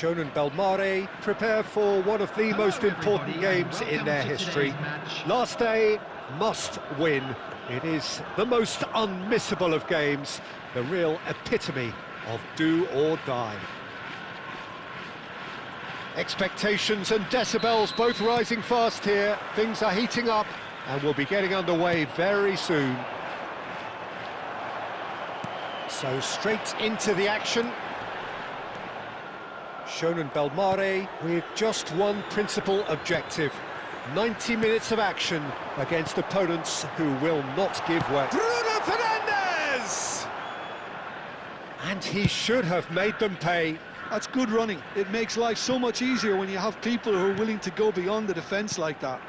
Shonen Belmare prepare for one of the most important games in their history. Last day, must win. It is the most unmissable of games, the real epitome of do or die. Expectations and decibels both rising fast here. Things are heating up and we'll be getting underway very soon. So straight into the action. Shonen Belmare with just one principal objective. 90 minutes of action against opponents who will not give way. Bruno Fernandes! And he should have made them pay. That's good running. It makes life so much easier when you have people who are willing to go beyond the defence like that.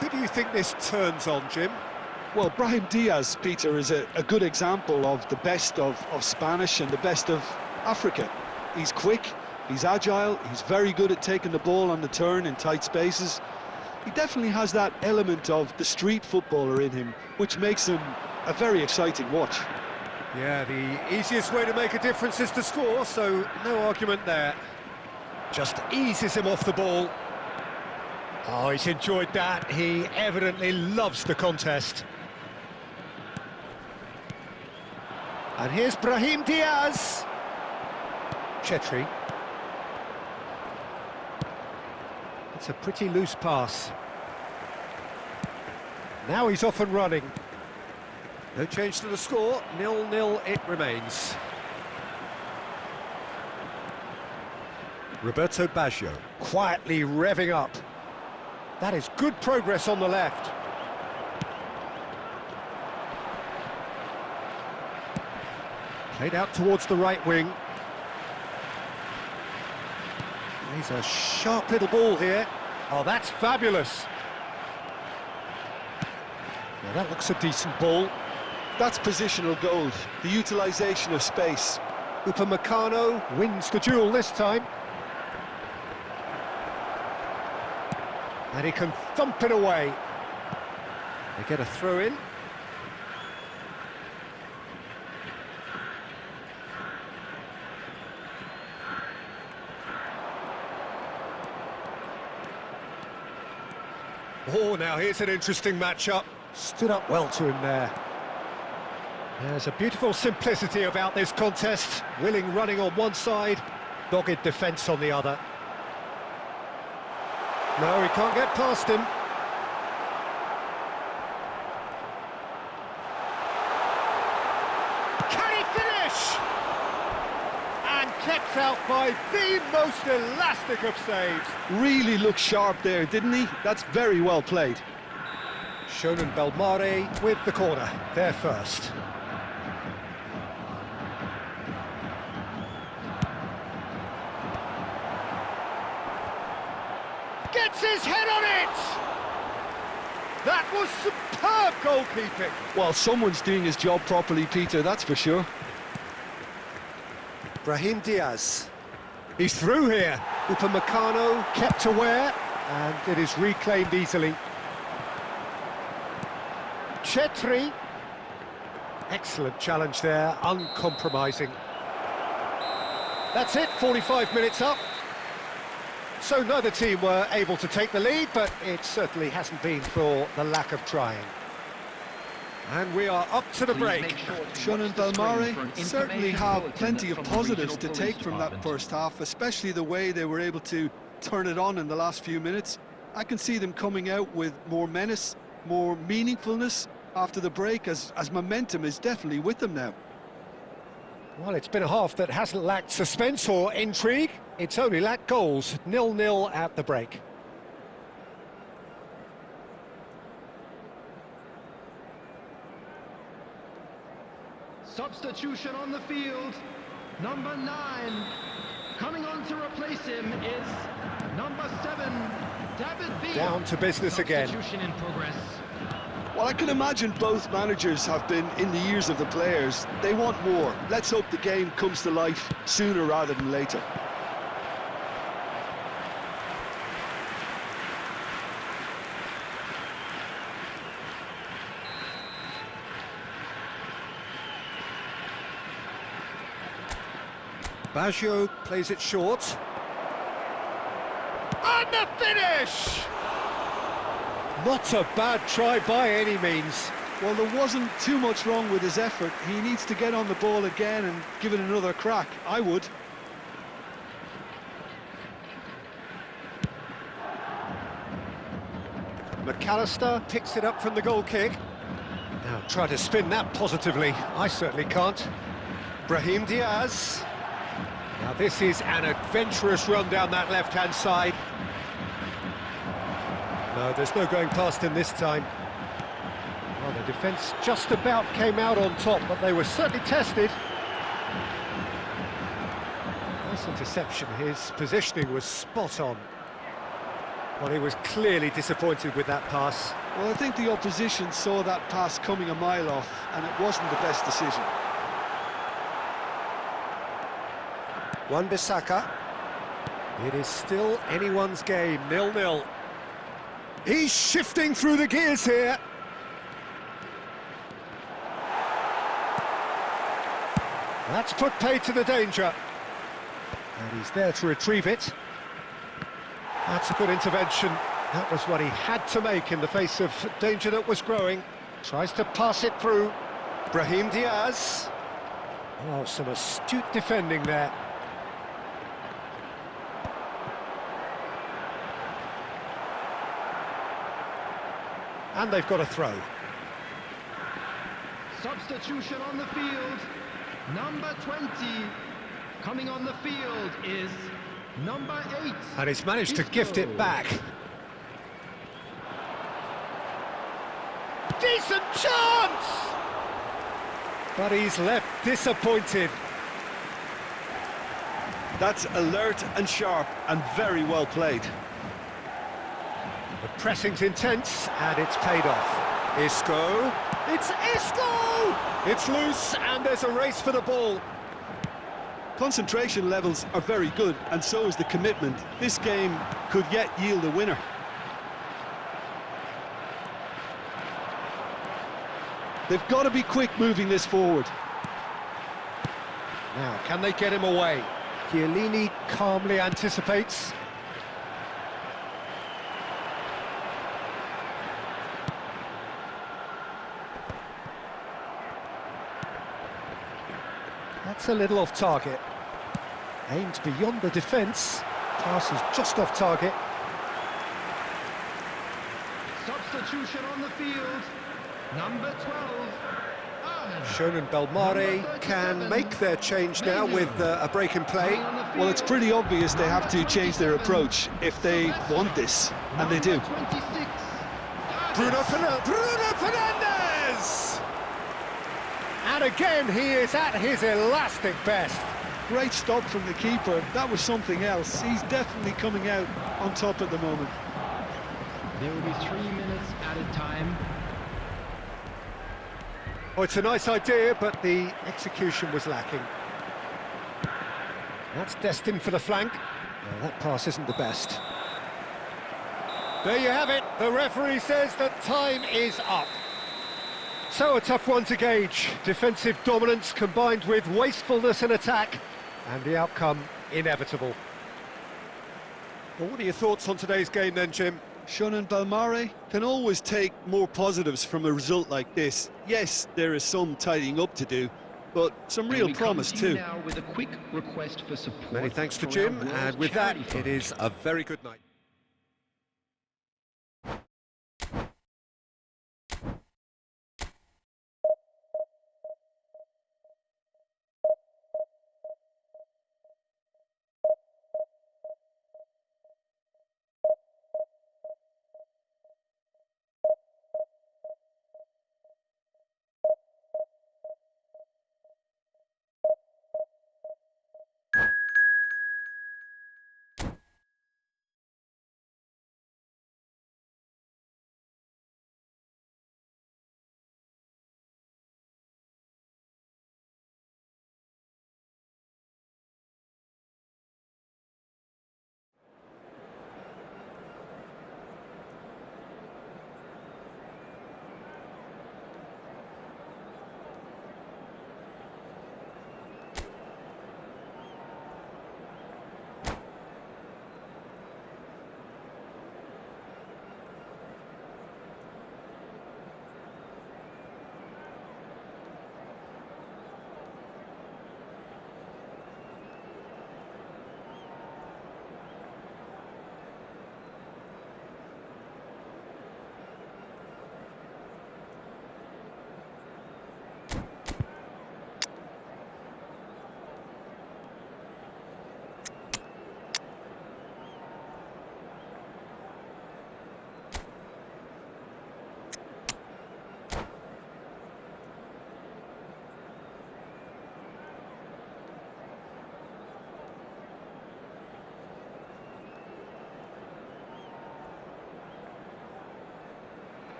Who do you think this turns on, Jim? Well, Brahim Diaz, Peter, is a good example of the best of Spanish and the best of Africa. He's quick, he's agile, he's very good at taking the ball on the turn in tight spaces. He definitely has that element of the street footballer in him, which makes him a very exciting watch. Yeah, the easiest way to make a difference is to score, so no argument there. Just eases him off the ball. Oh, he's enjoyed that. He evidently loves the contest. And here's Brahim Diaz. Chetri. It's a pretty loose pass. Now he's off and running. No change to the score, 0-0 it remains. Roberto Baggio, quietly revving up. That is good progress on the left. Played out towards the right wing. He's a sharp little ball here. Oh, that's fabulous. Now that looks a decent ball. That's positional gold, the utilisation of space. Upamecano wins the duel this time. And he can thump it away. They get a throw in. Oh, now here's an interesting matchup. Stood up well to him there. There's a beautiful simplicity about this contest. Willing running on one side, dogged defence on the other. No, he can't get past him. Can he finish? And kept out by the most elastic of saves. Really looked sharp there, didn't he? That's very well played. Shonen Belmare with the corner, there first. Gets his head on it! That was superb goalkeeping. Well, someone's doing his job properly, Peter, that's for sure. Brahim Diaz. He's through here. Upamecano kept aware, and it is reclaimed easily. Chetri. Excellent challenge there, uncompromising. That's it, 45 minutes up. So neither team were able to take the lead, but it certainly hasn't been for the lack of trying. And we are up to the break. Shonen Belmare certainly have plenty of positives to take from that first half, especially the way they were able to turn it on in the last few minutes. I can see them coming out with more menace, more meaningfulness after the break, as momentum is definitely with them now. Well, it's been a half that hasn't lacked suspense or intrigue. It's only lacked goals. 0-0 at the break. Substitution on the field. Number 9. Coming on to replace him is number 7, David V. Down to business again. Substitution in progress. Well, I can imagine both managers have been in the ears of the players. They want more. Let's hope the game comes to life sooner rather than later. Baggio plays it short. And the finish! Not a bad try by any means. Well, there wasn't too much wrong with his effort. He needs to get on the ball again and give it another crack. I would. McAllister picks it up from the goal kick. Now try to spin that positively. I certainly can't. Brahim Diaz. Now this is an adventurous run down that left-hand side. No, there's no going past him this time. Well, the defence just about came out on top, but they were certainly tested. Nice interception. His positioning was spot on. Well, he was clearly disappointed with that pass. Well, I think the opposition saw that pass coming a mile off, and it wasn't the best decision. Wan-Bissaka. It is still anyone's game, 0-0. He's shifting through the gears here. That's put paid to the danger. And he's there to retrieve it. That's a good intervention. That was what he had to make in the face of danger that was growing. Tries to pass it through. Brahim Diaz. Oh, some astute defending there. And they've got a throw. Substitution on the field. Number 20. Coming on the field is number 8. And he's managed to gift it back. Decent chance! But he's left disappointed. That's alert and sharp and very well played. The pressing's intense, and it's paid off. Isco. It's Isco! It's loose, and there's a race for the ball. Concentration levels are very good, and so is the commitment. This game could yet yield a winner. They've got to be quick moving this forward. Now, can they get him away? Chiellini calmly anticipates. That's a little off target. Aimed beyond the defence. Pass is just off target. Substitution on the field. Number 12. Shonen Belmare can make their change now with a break in play. Well, it's pretty obvious they have to change their approach if they want this, and they do. Bruno Fernandes! And again, he is at his elastic best. Great stop from the keeper. That was something else. He's definitely coming out on top at the moment. There will be 3 minutes added time. Oh, it's a nice idea, but the execution was lacking. That's destined for the flank. Oh, that pass isn't the best. There you have it. The referee says that time is up. So a tough one to gauge. Defensive dominance combined with wastefulness in attack, and the outcome inevitable. Well, what are your thoughts on today's game then, Jim? Shonen Belmare can always take more positives from a result like this. Yes, there is some tidying up to do, but some real promise too. Now with a quick request for support. Many thanks to for Jim, our World and with that, Charity it is a very good night.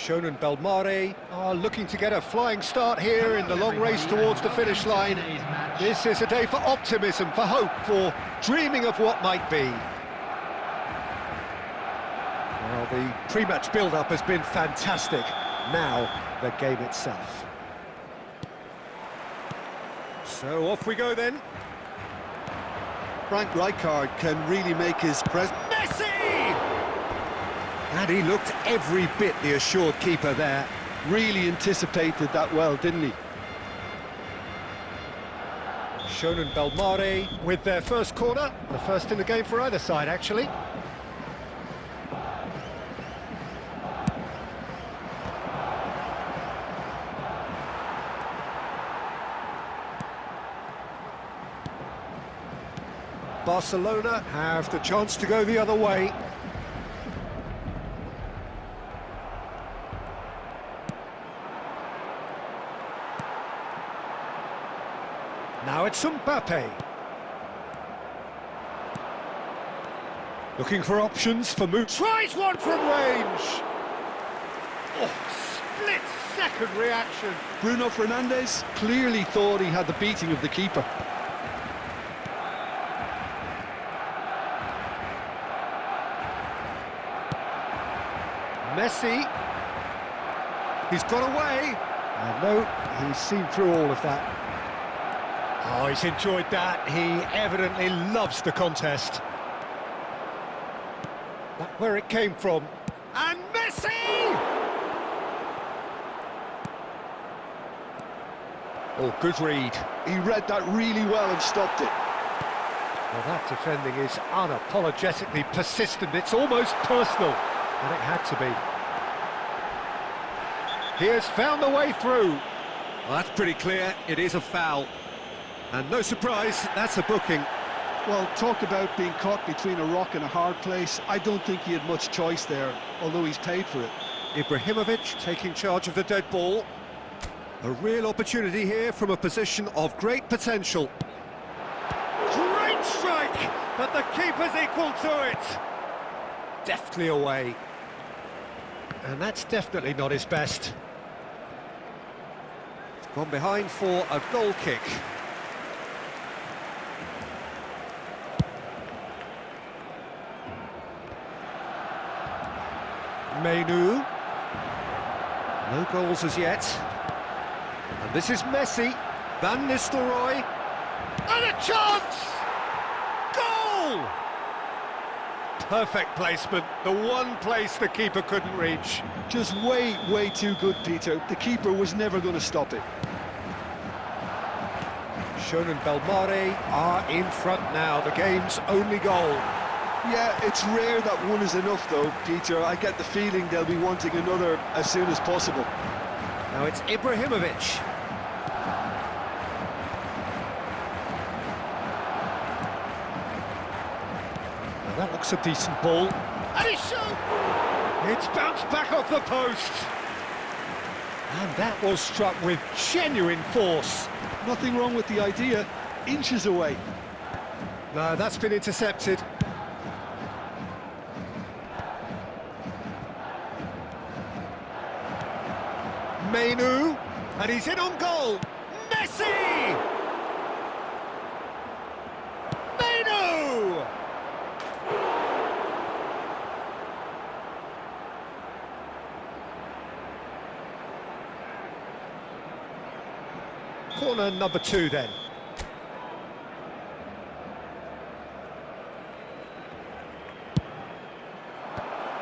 Shonen Belmare are looking to get a flying start here in the long race towards the finish line. This is a day for optimism, for hope, for dreaming of what might be. Well, the pre-match build-up has been fantastic. Now, the game itself. So off we go then. Frank Rijkaard can really make his presence. Messi! And he looked every bit the assured keeper there. Really anticipated that well, didn't he? Shonen Belmare with their first corner. The first in the game for either side, actually. Barcelona have the chance to go the other way. Now it's Mbappe. Looking for options for move. Tries one from range! Oh, split-second reaction. Bruno Fernandes clearly thought he had the beating of the keeper. Messi. He's got away. No, he's seen through all of that. Oh, he's enjoyed that. He evidently loves the contest. That's where it came from. And Messi! Oh, good read. He read that really well and stopped it. Well, that defending is unapologetically persistent. It's almost personal. And it had to be. He has found a way through. Well, that's pretty clear. It is a foul. And no surprise, that's a booking. Well, talk about being caught between a rock and a hard place. I don't think he had much choice there, although he's paid for it. Ibrahimovic taking charge of the dead ball. A real opportunity here from a position of great potential. Great strike, but the keeper's equal to it. Deftly away. And that's definitely not his best. Gone behind for a goal kick. Menu. No goals as yet. And this is Messi. Van Nistelrooy. And a chance! Goal! Perfect placement. The one place the keeper couldn't reach. Just way too good, Peter. The keeper was never going to stop it. Shonen Belmare are in front now. The game's only goal. Yeah, it's rare that one is enough, though, Peter. I get the feeling they'll be wanting another as soon as possible. Now it's Ibrahimovic. Now that looks a decent ball. And he's shot! It's bounced back off the post. And that was struck with genuine force. Nothing wrong with the idea. Inches away. No, that's been intercepted. Menu, and he's in on goal. Messi! Menu! Corner number 2 then.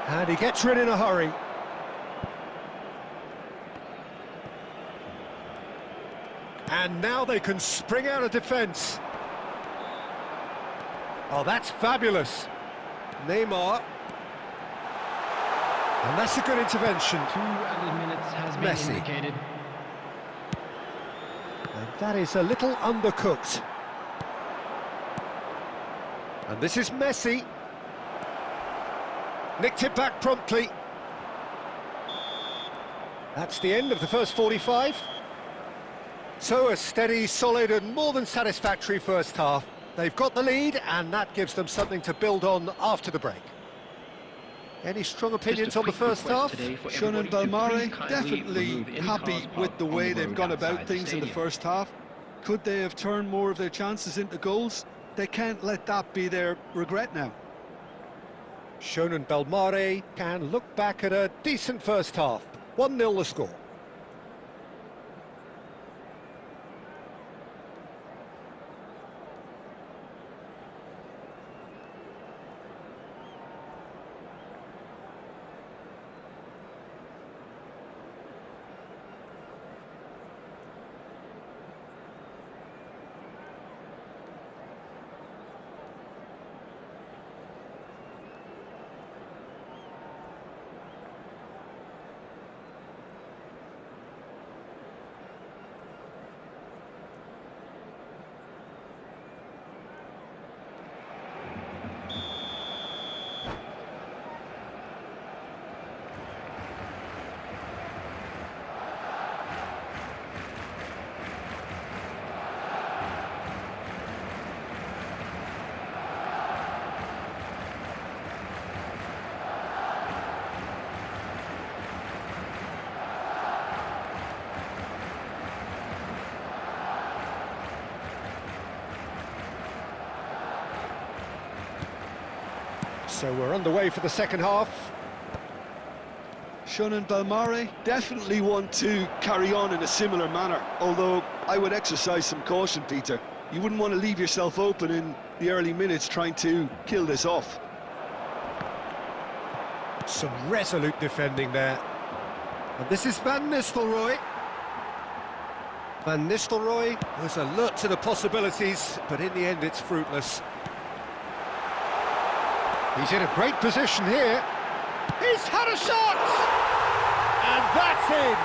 And he gets rid in a hurry. And now they can spring out of defence. Oh, that's fabulous. Neymar. And that's a good intervention. 2 added minutes has been Messi. indicated. And that is a little undercooked. And this is Messi. Nicked it back promptly. That's the end of the first 45. So a steady, solid and more than satisfactory first half. They've got the lead and that gives them something to build on after the break. Any strong opinions on the first half? Shun and Belmare definitely happy with the way they've gone about things in the first half. Could they have turned more of their chances into goals? They can't let that be their regret now. Shonan Belmare can look back at a decent first half. 1-0 the score. So we're underway for the second half. Shun and Belmare definitely want to carry on in a similar manner, although I would exercise some caution, Peter. You wouldn't want to leave yourself open in the early minutes trying to kill this off. Some resolute defending there. And this is Van Nistelrooy. Van Nistelrooy was alert to the possibilities, but in the end it's fruitless. He's in a great position here. He's had a shot! And that's in!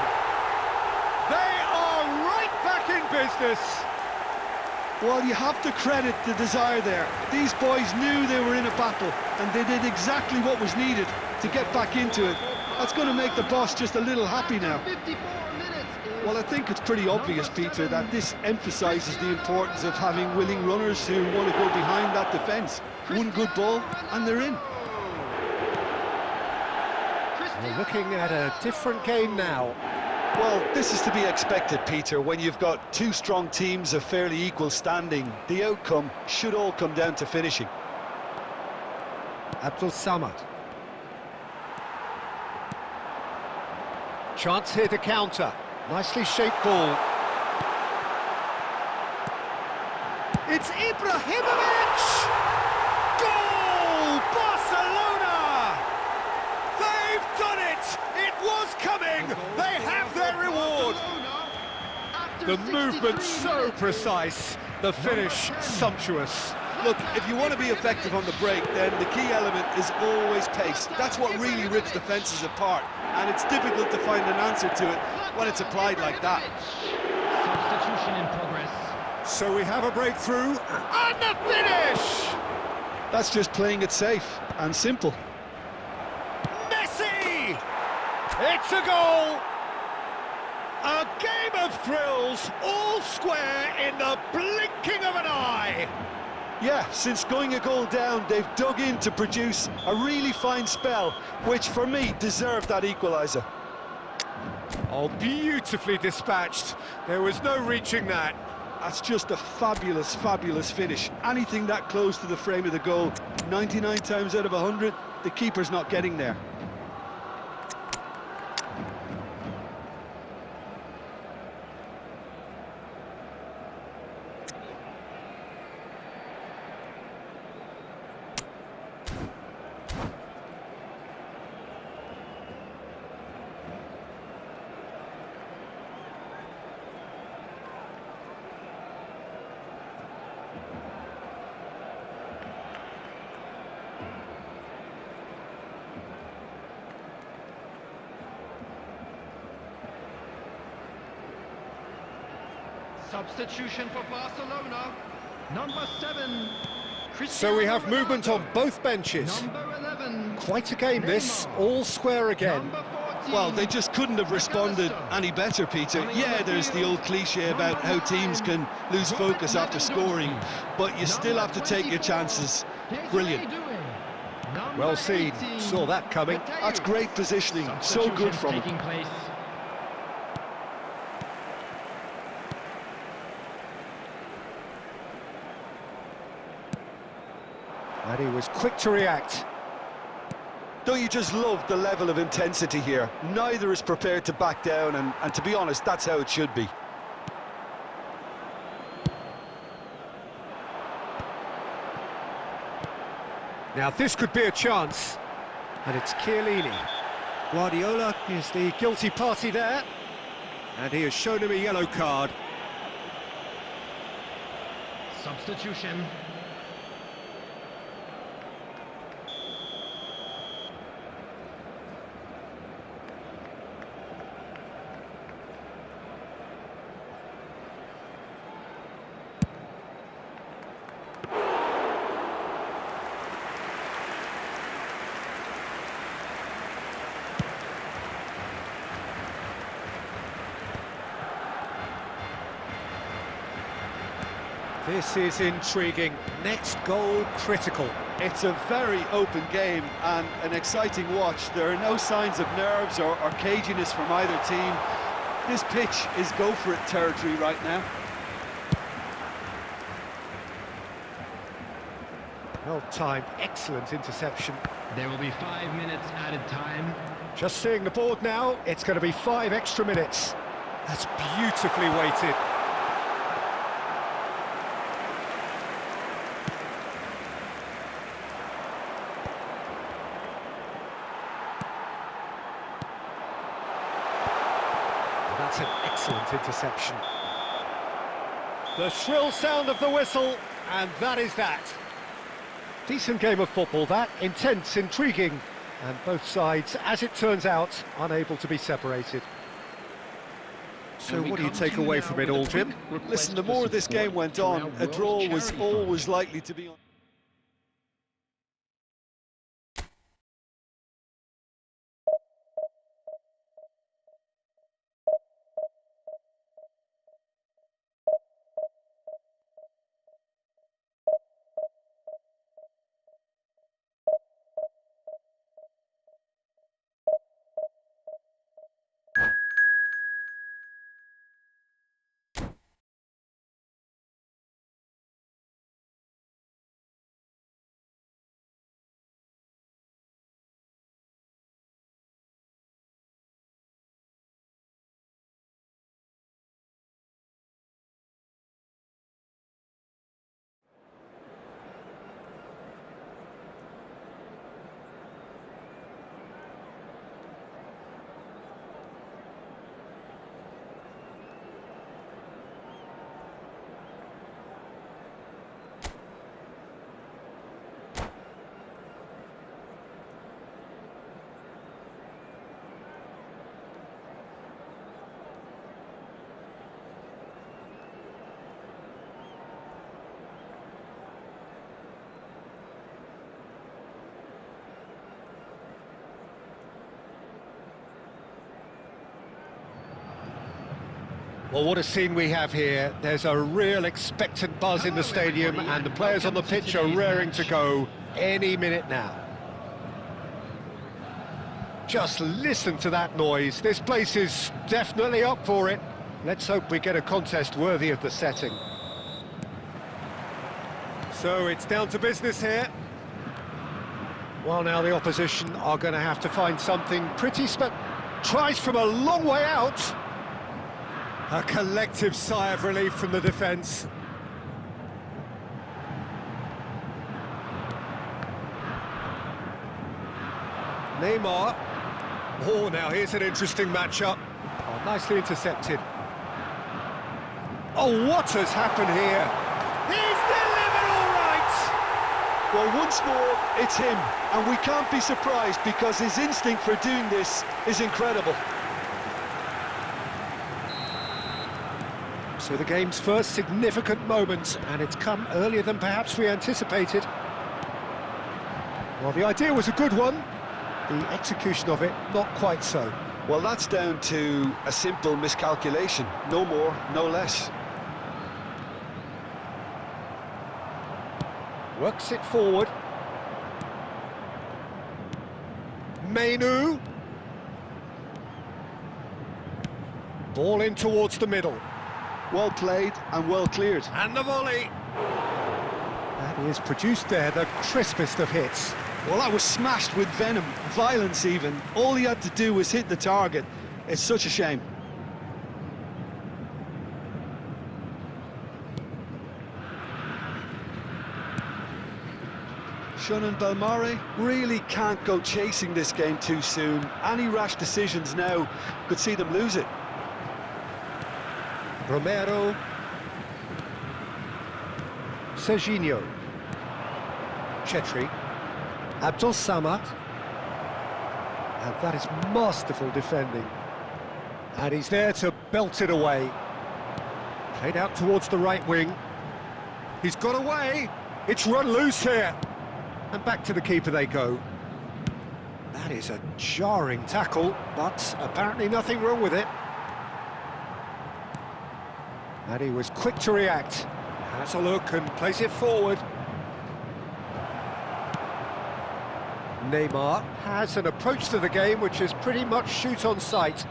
They are right back in business. Well, you have to credit the desire there. These boys knew they were in a battle, and they did exactly what was needed to get back into it. That's going to make the boss just a little happy now. Well, I think it's pretty obvious, Peter, that this emphasises the importance of having willing runners who want to go behind that defence. One good ball, and they're in. We're looking at a different game now. Well, this is to be expected, Peter. When you've got two strong teams of fairly equal standing, the outcome should all come down to finishing. Abdul Samad. Chance here to counter. Nicely shaped ball. It's Ibrahimovic! Goal! Barcelona! They've done it! It was coming! They have their reward! The movement so precise, the finish sumptuous. Look, if you want to be effective on the break, then the key element is always pace. That's what really rips defences apart, and it's difficult to find an answer to it when it's applied like that. Substitution in progress. So we have a breakthrough, and the finish! That's just playing it safe and simple. Messi! It's a goal! A game of thrills, all square in the blinking of an eye! Yeah, since going a goal down, they've dug in to produce a really fine spell, which for me deserved that equaliser. Oh, beautifully dispatched. There was no reaching that. That's just a fabulous, fabulous finish. Anything that close to the frame of the goal, 99 times out of 100, the keeper's not getting there. Substitution for Barcelona. Number 7. So we have movement on both benches. Number 11. Quite a game this, all square again. Number 14. Well, they just couldn't have responded any better, Peter. Yeah, there's the old cliche about how teams can lose focus after scoring, but you still have to take your chances. Brilliant. Number Well seen, 18, saw that coming. That's great positioning, so good from him. taking place. And he was quick to react. Don't you just love the level of intensity here? Neither is prepared to back down, and to be honest, that's how it should be. Now this could be a chance. And it's Chiellini. Guardiola is the guilty party there. And he has shown him a yellow card. Substitution. This is intriguing. Next goal critical. It's a very open game and an exciting watch. There are no signs of nerves or caginess from either team. This pitch is go-for-it territory right now. Well timed, excellent interception. There will be 5 minutes added time. Just seeing the board now, it's going to be 5 extra minutes. That's beautifully weighted. That's an excellent interception. The shrill sound of the whistle, and that is that. Decent game of football, that. Intense, intriguing, and both sides, as it turns out, unable to be separated. So what do you take away from it all, Jim? Listen, the more this game went on, a draw was always likely to be on. Well, what a scene we have here. There's a real expectant buzz in the stadium, and the players on the pitch are raring to go any minute now. Just listen to that noise. This place is definitely up for it. Let's hope we get a contest worthy of the setting. So it's down to business here. Well, now the opposition are going to have to find something pretty tries from a long way out. A collective sigh of relief from the defence. Neymar. Oh, now here's an interesting matchup. Oh, nicely intercepted. Oh, what has happened here? He's delivered all right! Well, once more, it's him, and we can't be surprised because his instinct for doing this is incredible. So the game's first significant moment, and it's come earlier than perhaps we anticipated. Well, the idea was a good one. The execution of it, not quite so. Well, that's down to a simple miscalculation. No more, no less. Works it forward. Mainu. Ball in towards the middle. Well played and well cleared. And the volley. That is produced there, the crispest of hits. Well, that was smashed with venom, violence even. All he had to do was hit the target. It's such a shame. Shonan Belmare really can't go chasing this game too soon. Any rash decisions now could see them lose it. Romero. Serginho. Chetri. Abdul Samad. And that is masterful defending. And he's there to belt it away. Played out towards the right wing. He's got away. It's run loose here. And back to the keeper they go. That is a jarring tackle, but apparently nothing wrong with it. And he was quick to react. Has a look and plays it forward. Neymar has an approach to the game which is pretty much shoot on sight.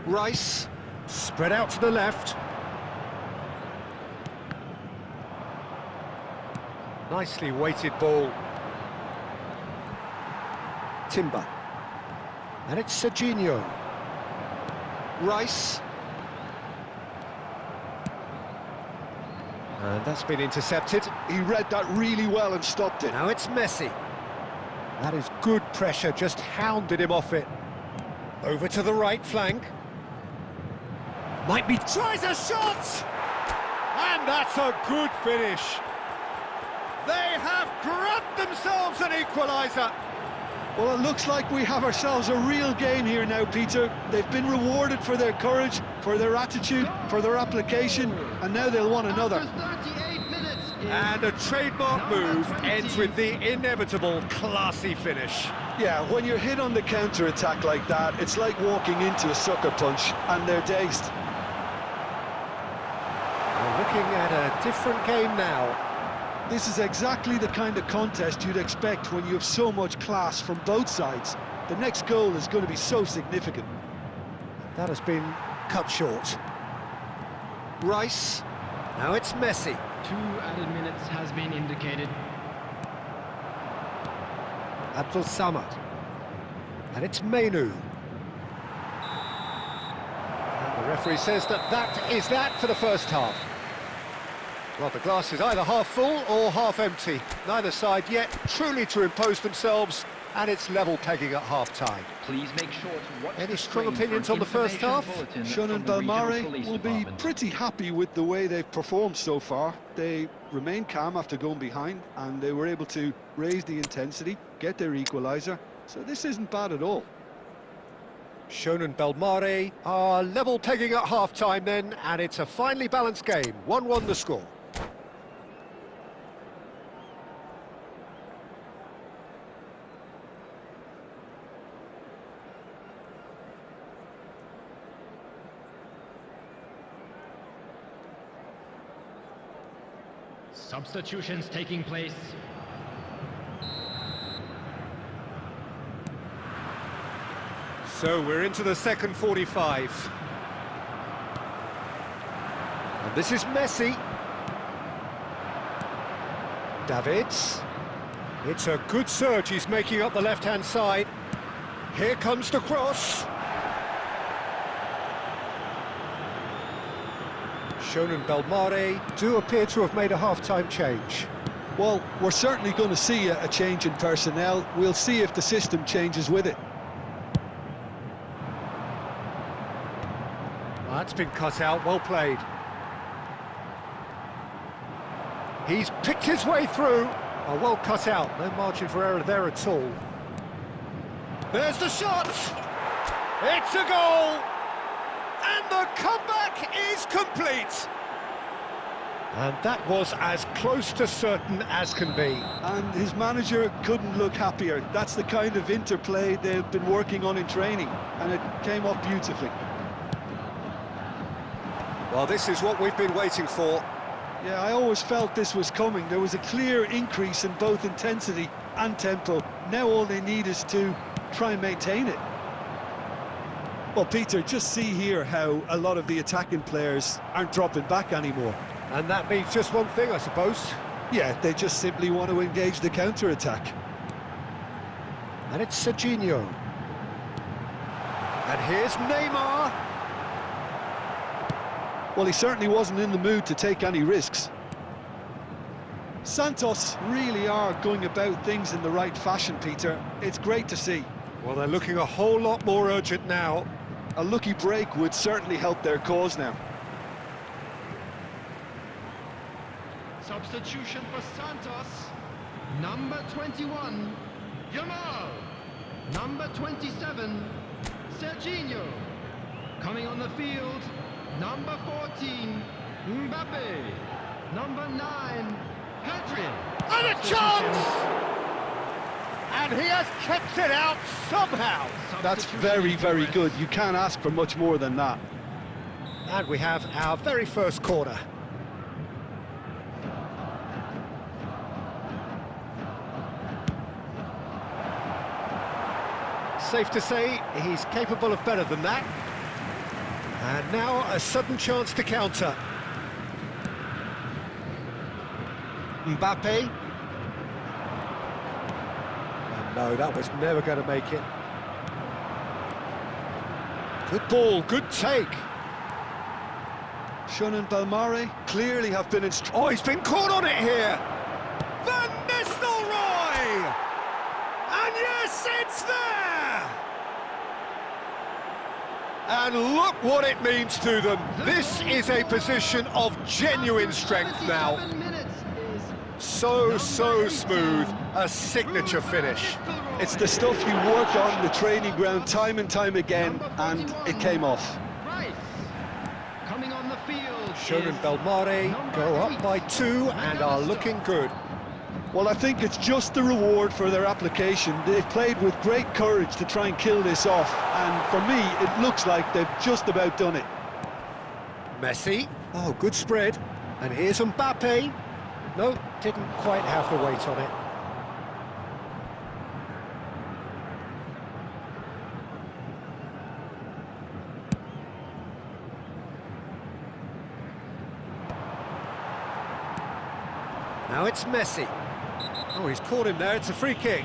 Rice, spread out to the left. Nicely weighted ball. Timber. And it's Serginho. Rice. And that's been intercepted. He read that really well and stopped it. Now it's Messi. That is good pressure, just hounded him off it. Over to the right flank. Might be... Tries a shot! And that's a good finish. They have grabbed themselves an equaliser. Well, it looks like we have ourselves a real game here now, Peter. They've been rewarded for their courage, for their attitude, for their application, and now they'll want another. After 38 minutes is And a trademark move ends with the inevitable classy finish. Yeah, when you're hit on the counter-attack like that, it's like walking into a sucker punch, and they're dazed. We're looking at a different game now. This is exactly the kind of contest you'd expect when you have so much class from both sides. The next goal is going to be so significant. That has been cut short. Rice. Now it's Messi. 2 added minutes has been indicated. Abdul Samad. And it's Mainu. And the referee says that is that for the first half. Well, the glass is either half full or half empty. Neither side yet truly to impose themselves, and it's level pegging at half-time. Please make sure to watch. Any strong opinions on the first half? Shonan Belmare will be pretty happy with the way they've performed so far. They remained calm after going behind, and they were able to raise the intensity, get their equaliser. So this isn't bad at all. Shonan Belmare are level pegging at half-time then, and it's a finely balanced game. 1-1 the score. Substitutions taking place. So we're into the second 45. And this is Messi. Davids. It's a good surge, he's making up the left-hand side. Here comes the cross. Shonan Belmare do appear to have made a half-time change. Well, we're certainly going to see a change in personnel. We'll see if the system changes with it. That's been cut out, well played. He's picked his way through. Oh, well cut out, no margin for error there at all. There's the shot! It's a goal! And the comeback is complete! And that was as close to certain as can be. And his manager couldn't look happier. That's the kind of interplay they've been working on in training, and it came off beautifully. Well, this is what we've been waiting for. Yeah, I always felt this was coming. There was a clear increase in both intensity and tempo. Now all they need is to try and maintain it. Well, Peter, just see here how a lot of the attacking players aren't dropping back anymore. And that means just one thing, I suppose. Yeah, they just simply want to engage the counter-attack. And it's Serginho. And here's Neymar. Well, he certainly wasn't in the mood to take any risks. Santos really are going about things in the right fashion, Peter. It's great to see. Well, they're looking a whole lot more urgent now. A lucky break would certainly help their cause now. Substitution for Santos. Number 21, Yamal. Number 27, Serginho. Coming on the field, number 14, Mbappe. Number 9, Pedri. And a chance! And he has kept it out somehow. That's very, very good. You can't ask for much more than that. And we have our very first corner. Safe to say he's capable of better than that. And now a sudden chance to counter. Mbappe. And no, that was never going to make it. Good ball, good take. Shun and Belmare clearly have been Oh, he's been caught on it here. Van Nistelrooy! And yes, it's there! And look what it means to them. This is a position of genuine strength now. So smooth, a signature finish. It's the stuff you work on the training ground time and time again, and it came off. Coming on the field. Shun and Belmare go up by 2 and are looking good. Well, I think it's just the reward for their application. They've played with great courage to try and kill this off, and for me, it looks like they've just about done it. Messi, oh, good spread. And here's Mbappe. No, didn't quite have the weight on it. Now it's Messi. Oh, he's caught him there, it's a free kick.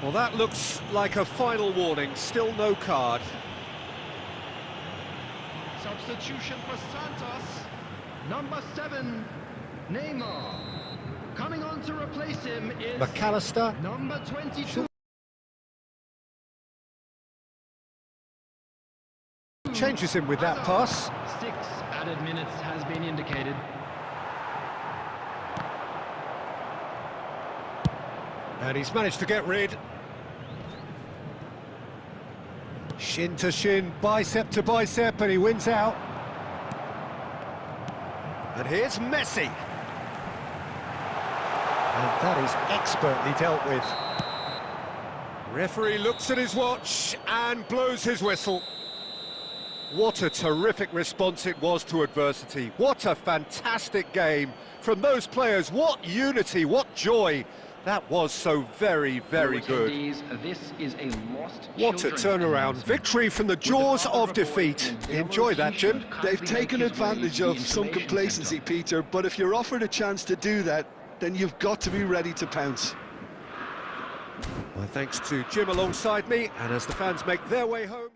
Well, that looks like a final warning, still no card. Substitution for Santos. Number 7, Neymar. Coming on to replace him is McAllister. number 22. Changes him with that pass. 6 added minutes has been indicated. And he's managed to get rid. Shin to shin, bicep to bicep, and he wins out. And here's Messi. And that is expertly dealt with. Referee looks at his watch and blows his whistle. What a terrific response it was to adversity. What a fantastic game from those players. What unity, what joy. That was so very, very good. This is a lost What a turnaround. Victory from the jaws of defeat. Enjoy that, Jim. They've taken advantage of some complacency, Peter, but if you're offered a chance to do that, then you've got to be ready to pounce. My thanks to Jim alongside me, and as the fans make their way home...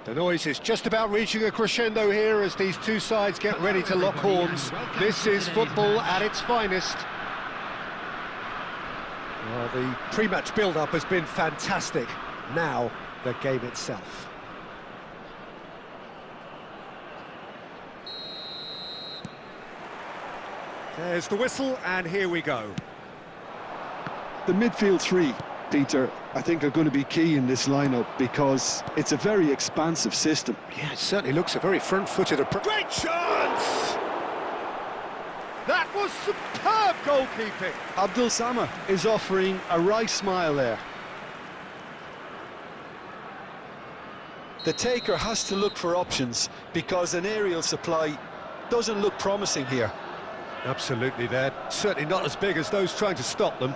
The noise is just about reaching a crescendo here as these two sides get ready to lock horns. This is football at its finest. Well, the pre-match build-up has been fantastic. Now, the game itself. There's the whistle, and here we go. The midfield three, Peter, I think are going to be key in this lineup because it's a very expansive system. Yeah, it certainly looks a very front-footed approach. Great chance! That was superb goalkeeping. Abdul Samad is offering a wry smile there. The taker has to look for options because an aerial supply doesn't look promising here. Absolutely, they're certainly not as big as those trying to stop them.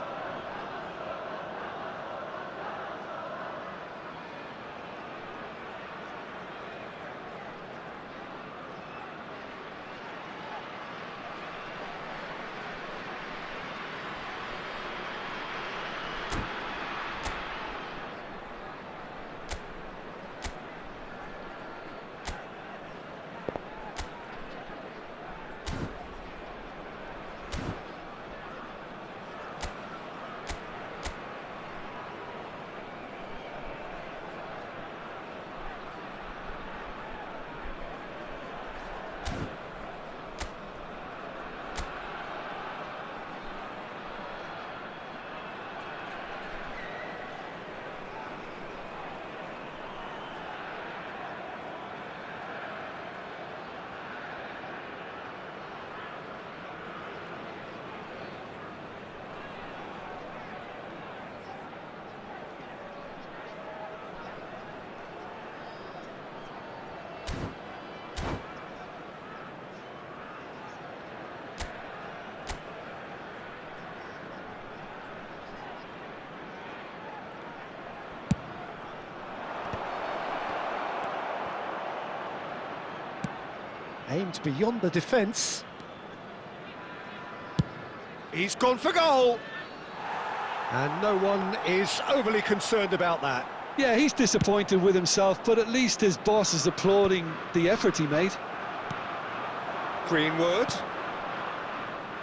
Aimed beyond the defence. He's gone for goal. And no one is overly concerned about that. Yeah, he's disappointed with himself, but at least his boss is applauding the effort he made. Greenwood.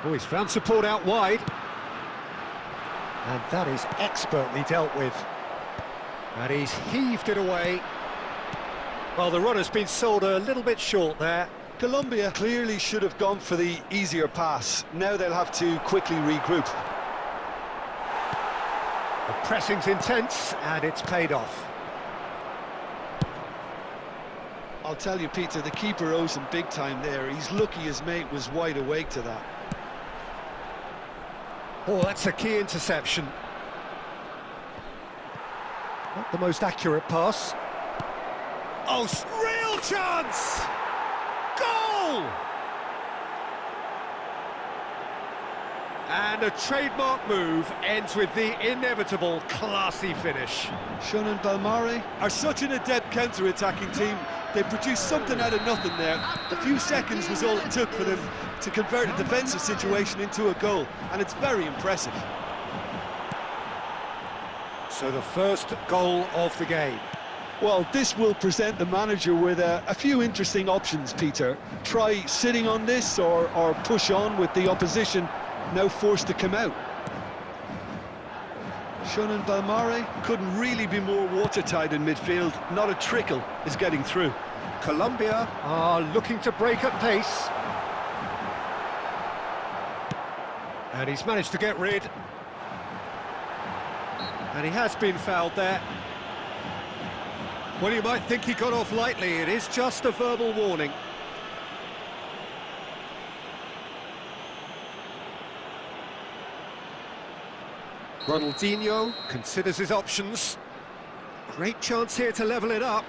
Oh, he's found support out wide. And that is expertly dealt with. And he's heaved it away. Well, the runner's been sold a little bit short there. Colombia clearly should have gone for the easier pass. Now they'll have to quickly regroup. The pressing's intense, and it's paid off. I'll tell you, Peter, the keeper owes him big time there. He's lucky his mate was wide awake to that. Oh, that's a key interception. Not the most accurate pass. Oh, real chance! Goal! And a trademark move ends with the inevitable classy finish. Shonan Belmare are such an adept counter-attacking team. They produced something out of nothing there. A few seconds was all it took for them to convert a defensive situation into a goal, and it's very impressive. So the first goal of the game. Well, this will present the manager with a few interesting options, Peter. Try sitting on this or push on with the opposition now forced to come out. Shonan Belmare couldn't really be more watertight in midfield. Not a trickle is getting through. Colombia are looking to break at pace. And he's managed to get rid. And he has been fouled there. Well, you might think he got off lightly. It is just a verbal warning. Ronaldinho considers his options. Great chance here to level it up.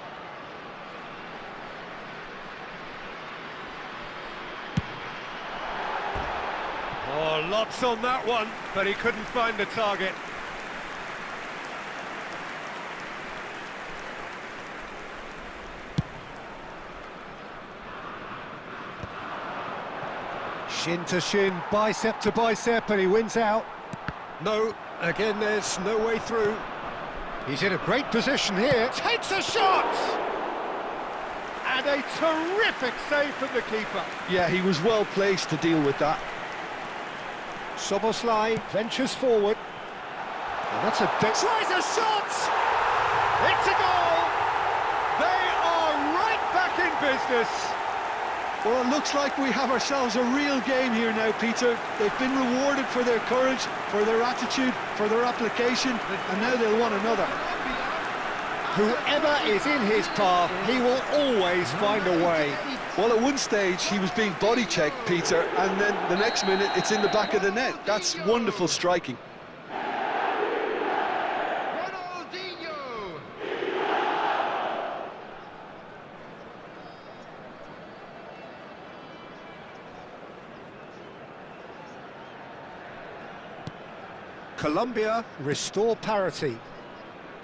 Oh, lots on that one, but he couldn't find the target. Shin to shin, bicep to bicep, and he wins out. No, again, there's no way through. He's in a great position here. Takes a shot! a terrific save from the keeper. Yeah, he was well placed to deal with that. Soboslai ventures forward. And that's a... Tries a shot! It's a goal! They are right back in business. Well, it looks like we have ourselves a real game here now, Peter. They've been rewarded for their courage, for their attitude, for their application, and now they'll want another. Whoever is in his path, he will always find a way. Well, at one stage, he was being body-checked, Peter, and then the next minute, it's in the back of the net. That's wonderful striking. Colombia restore parity.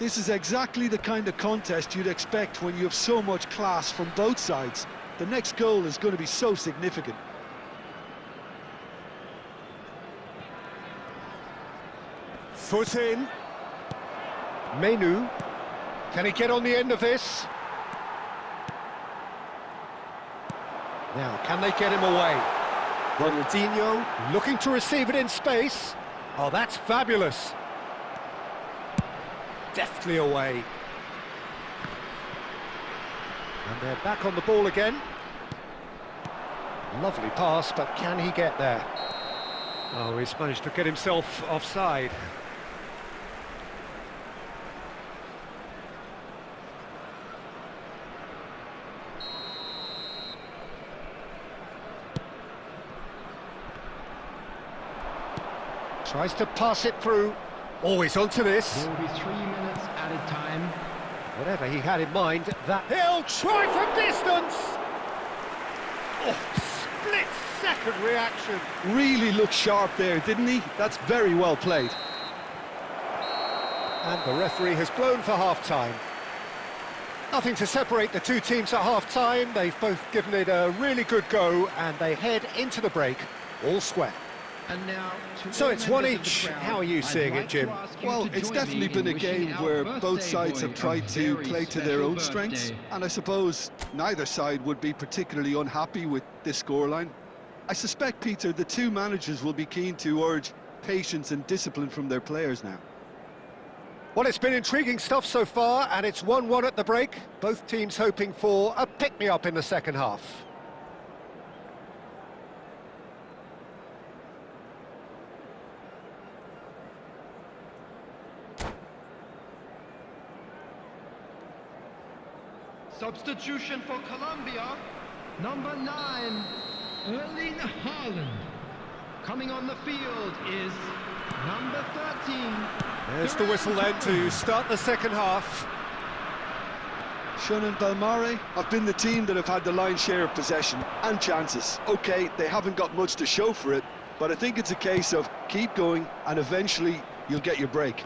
This is exactly the kind of contest you'd expect when you have so much class from both sides. The next goal is going to be so significant. Foot in. Menu. Can he get on the end of this? Now, can they get him away? Ronaldinho looking to receive it in space. Oh, that's fabulous. Deftly away. And they're back on the ball again. Lovely pass, but can he get there? Oh, he's managed to get himself offside. Tries to pass it through. Always onto this. There will be 3 minutes added time. Whatever he had in mind, that... He'll try from distance! Oh, split-second reaction. Really looked sharp there, didn't he? That's very well played. And the referee has blown for half-time. Nothing to separate the two teams at half-time. They've both given it a really good go, and they head into the break all square. And now, So it's one each. How are you seeing it, Jim? Well, it's definitely been a game where both sides have tried to play to their own strengths, and I suppose neither side would be particularly unhappy with this scoreline. I suspect, Peter, the two managers will be keen to urge patience and discipline from their players now. Well, it's been intriguing stuff so far, and it's 1-1 at the break. Both teams hoping for a pick-me-up in the second half. Substitution for Colombia, number 9, Erling Haaland. Coming on the field is number 13. There's the whistle then to start the second half. Shannon Belmare have been the team that have had the lion's share of possession and chances. OK, they haven't got much to show for it, but I think it's a case of keep going and eventually you'll get your break.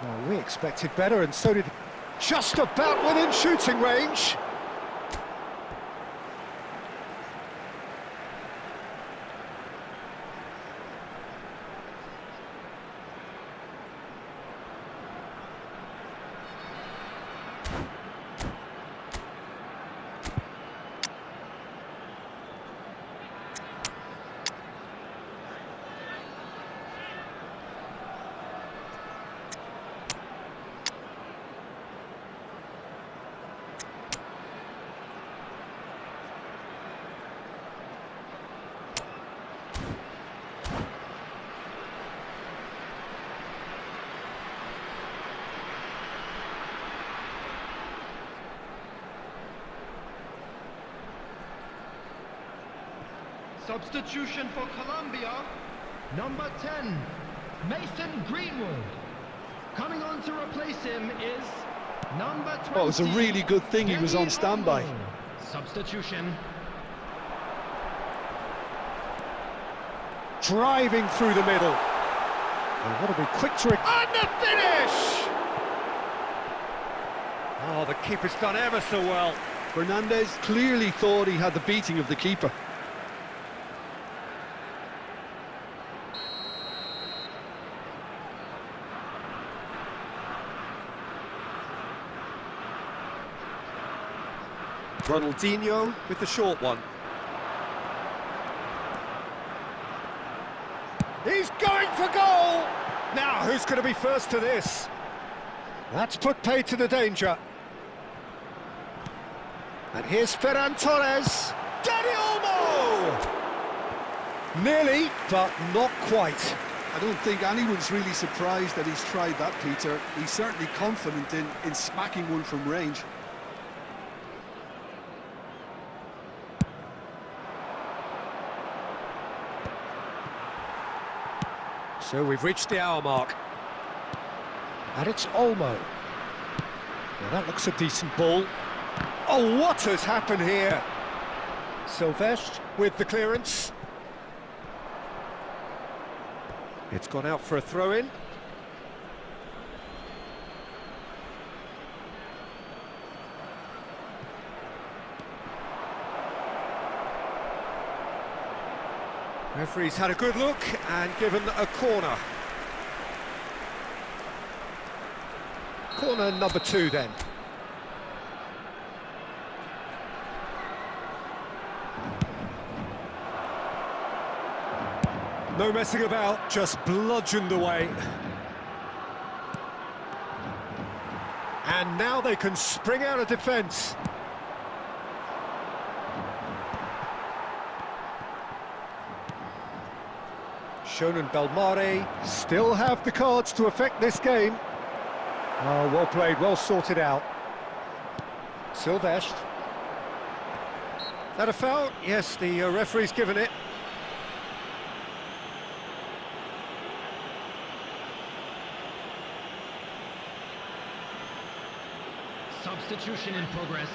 Well, we expected better, and so did... Just about within shooting range. Substitution for Colombia, number 10, Mason Greenwood. Coming on to replace him is number 20. Well, it was a really good thing he was on standby. Substitution. Driving through the middle. They've got to be quick to... And the finish! Oh, the keeper's done ever so well. Fernandez clearly thought he had the beating of the keeper. Ronaldinho with the short one. He's going for goal! Now, who's going to be first to this? That's put paid to the danger. And here's Ferran Torres. Dani Olmo! Nearly, but not quite. I don't think anyone's really surprised that he's tried that, Peter. He's certainly confident in smacking one from range. So we've reached the hour mark. And it's Olmo. Now that looks a decent ball. Oh, what has happened here? Silvestre with the clearance. It's gone out for a throw-in. Referee's had a good look and given a corner. Corner number 2 then. No messing about, just bludgeoned away. And now they can spring out of defence. Shonen Belmare still have the cards to affect this game. Oh, well played, well sorted out. Silvestre. That a foul? Yes, the referee's given it. Substitution in progress.